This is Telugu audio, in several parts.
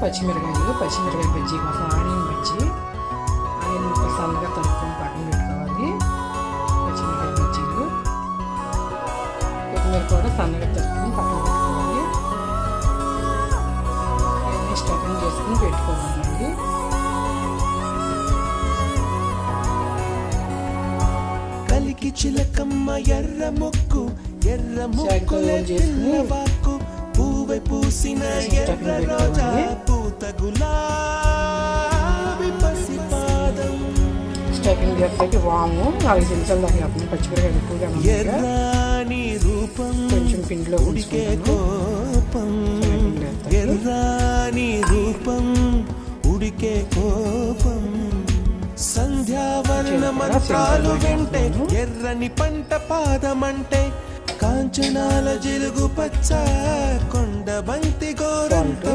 పచ్చిమిరకాయ బజ్జీ కోసం ఆనియన్ బజ్జీ. ఆనియన్ ముక్కలు సన్నగా తరుపుకొని పక్కన పెట్టుకోవాలి. పచ్చిమిరకాయ బజ్జీలు, కొత్తిమీర కూడా సన్నగా తరుపుకొని పక్కన పెట్టుకోవాలి. ఇవన్నీ స్టఫింగ్ చేసుకుని పెట్టుకోవాలండి. కలికి చిలకమ్మ ఎర్ర మొక్కు పూవై పూసిన ఎర్ర రోజా పూత గులాబీ పసిపాదం. స్టఫింగ్ చేస్తాకి వాము 4 చెంచాలు దాకా పచ్చిమిరకాయలు ఎక్కువగా ఎర్రాని రూపం కొంచెం పిండిలో ఉడికే కోపం. ఎర్రాని రూపం ఉడికే కోపం. సంధ్యావర్ణ మంత్రాలు వింటే ఎర్రని పంట పాదమంటే కాంచనాల జిలుగు పచ్చ కొండ బంతి గోరంటు.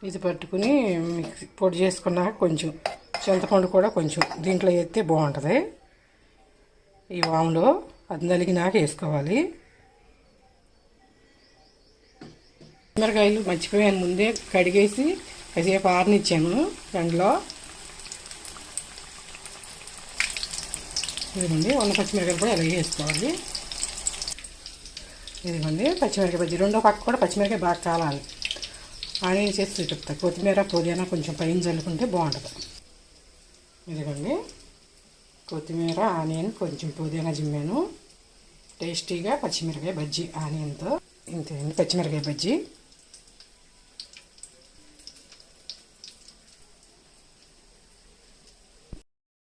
ఇది పట్టుకుని మిక్సీ పొడి చేసుకున్నాక కొంచెం చింతపండు కూడా కొంచెం దీంట్లో వేస్తే బాగుంటుంది. ఈ వాములో అది నలిగినాక వేసుకోవాలి. పచ్చిమిరకాయలు మర్చిపోయాను, ముందే కడిగేసి కాసేపు ఆరనిచ్చాను ఎండలో. ఇదిగోండి ఉన్న పచ్చిమిరకాయలు కూడా అలాగే వేసుకోవాలి. ఇదిగోండి పచ్చిమిరకాయ బజ్జీ. రెండో పక్క కూడా పచ్చిమిరకాయ బాగా కాలాలి. ఆనియన్ చేసి చూపిస్తా. కొత్తిమీర పుదీనా కొంచెం పైన చల్లుకుంటే బాగుంటుంది. ఇదిగోండి కొత్తిమీర ఆనియన్ కొంచెం పుదీనా జిమ్మాను. టేస్టీగా పచ్చిమిరకాయ బజ్జీ ఆనియన్తో. ఇంతే పచ్చిమిరకాయ బజ్జీ.